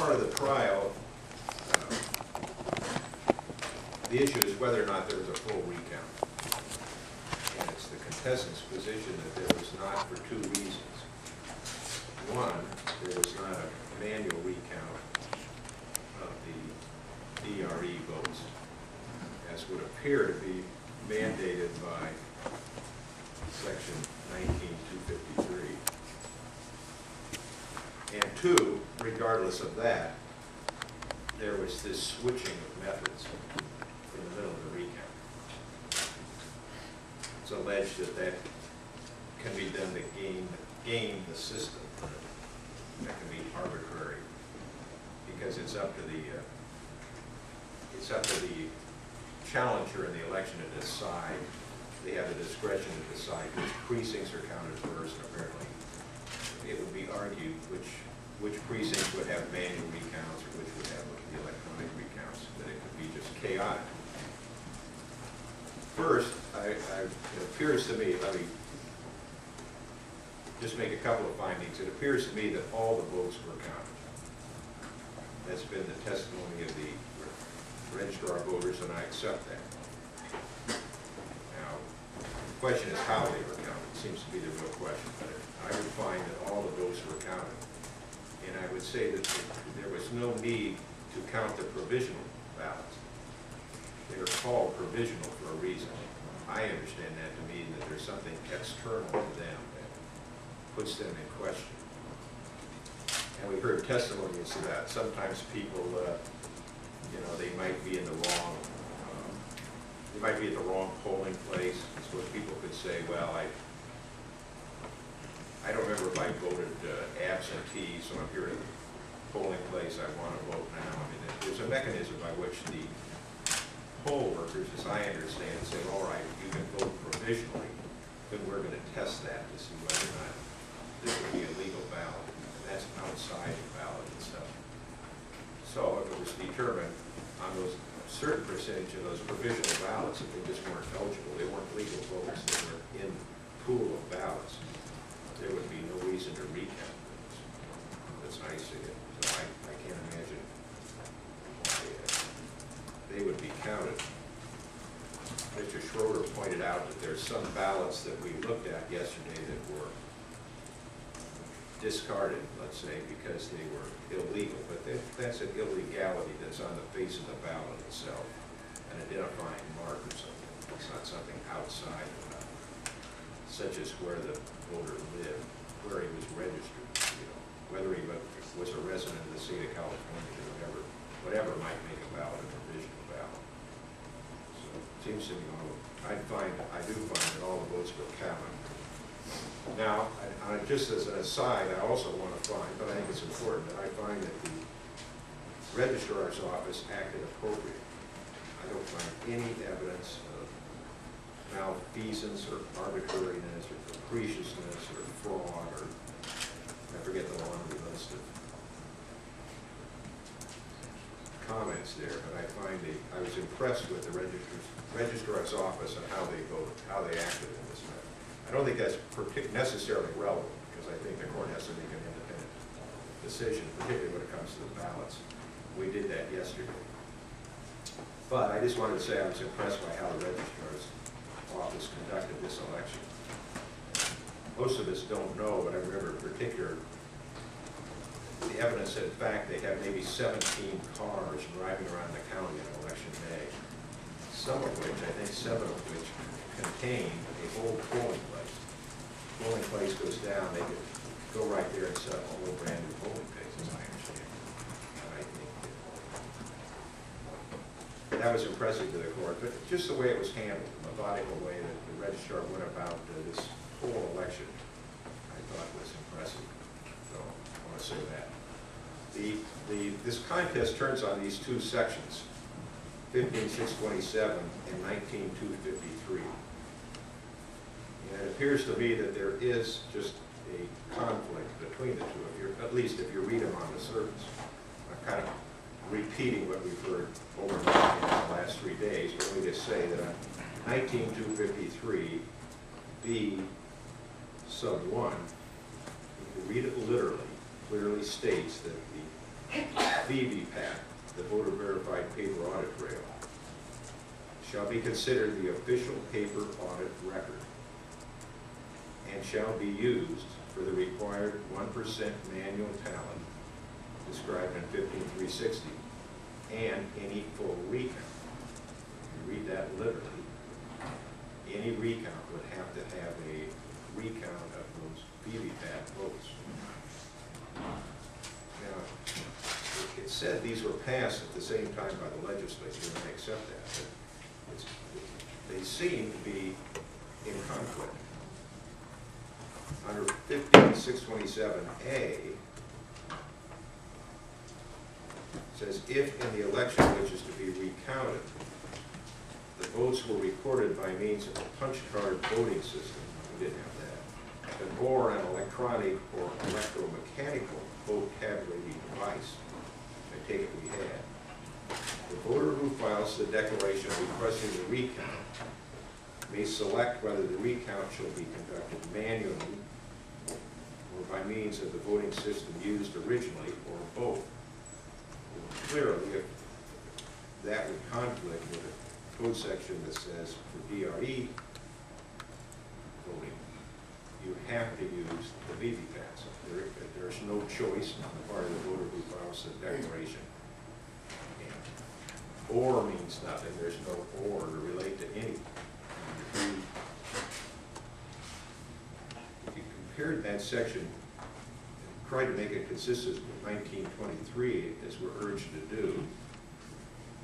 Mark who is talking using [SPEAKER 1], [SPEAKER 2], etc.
[SPEAKER 1] part of the trial, the issue is whether or not there was a full recount. And it's the contestant's position that there was not for two reasons. One, there was not a manual recount of the DRE votes, as would appear to be mandated by Section 19253. And two, regardless of that, there was this switching of methods in the middle of the recount. It's alleged that that can be done to game the system. That can be arbitrary because it's up to the challenger in the election to decide. They have the discretion to decide which precincts are counted first. Apparently, it would be argued which precincts would have manual recounts or which would have the electronic recounts. That it could be just chaotic. First, it appears to me, let me just make a couple of findings. It appears to me that all the votes were counted. That's been the testimony of the registrar of voters, and I accept that. Now, the question is how they were counted. It seems to be the real question. But I would find that all the votes were counted. And I would say that there was no need to count the provisional ballots. They are called provisional for a reason. I understand that to mean that there's something external to them that puts them in question. And we heard testimonies to that. Sometimes people, they might be in the wrong, they might be at the wrong polling place. So people could say, well, I don't remember if I voted absentee, so I'm here at the polling place, I want to vote now. I mean, there's a mechanism by which the poll workers, as I understand, say, all right, you can vote provisionally, then we're going to test that to see whether or not this would be a legal ballot. And that's outside the ballot itself. So if it was determined on those certain percentage of those provisional ballots that they just weren't eligible, they weren't legal voters, they were in the pool of ballots, there would be no reason to recount those. That's how I see it. So I can't imagine why they would be counted. Mr. Schroeder pointed out that there's some ballots that we looked at yesterday that were discarded, let's say, because they were illegal. But that's an illegality that's on the face of the ballot itself, an identifying mark or something. It's not something outside the ballot, such as where the voter lived, where he was registered, whether he was a resident of the state of California or whatever might make a ballot a provisional ballot. So it seems to me, I do find that all the votes were counted. Now, just as an aside, I also want to find, but I think it's important, that I find that the registrar's office acted appropriately. I don't find any evidence of malfeasance or arbitrariness or capriciousness or fraud or, I forget the laundry list of comments there, but I find I was impressed with the registrar's office and how they voted, how they acted in this matter. I don't think that's necessarily relevant, because I think the court has to make an independent decision, particularly when it comes to the ballots. We did that yesterday. But I just wanted to say I was impressed by how the registrar's office conducted this election. Most of us don't know, but I remember in particular the evidence that in fact they had maybe 17 cars driving around the county on election day, some of which, I think 7 of which, contained a whole polling place. Polling place goes down, they could go right there and set up a whole brand new polling place, as I understand it. And I think that was impressive to the court, but just the way it was handled, the methodical way that the registrar went about this whole election, I thought was impressive. So I want to say that. This contest turns on these two sections, 15.627 and 19.253. And it appears to me that there is just a conflict between the two, at least if you read them on the surface. I'm kind of repeating what we've heard over and over in the last 3 days, but let me just say that on 19.253, B sub 1, if you read it literally, clearly states that the VVPAT, the voter verified paper audit trail, shall be considered the official paper audit record and shall be used for the required 1% manual talent described in 15360 and any full recount. You read that literally. Any recount would have to have a recount of those VVPAT votes. Now, it said these were passed at the same time by the legislature, and I accept that. But they seem to be in conflict. Under 15627A, says if in the election which is to be recounted, the votes were recorded by means of a punch card voting system, we didn't have that, or an electronic or electromechanical vote tabulating device, I take it we had, the voter who files the declaration requesting the recount may select whether the recount shall be conducted manually or by means of the voting system used originally, or both. Clearly, if that would conflict with a code section that says for DRE voting, you have to use the VVPAT. So there's no choice on the part of the voter who files the declaration. And or means nothing. There's no or to relate to any. If you compared that section and tried to make it consistent with 1923, as we're urged to do,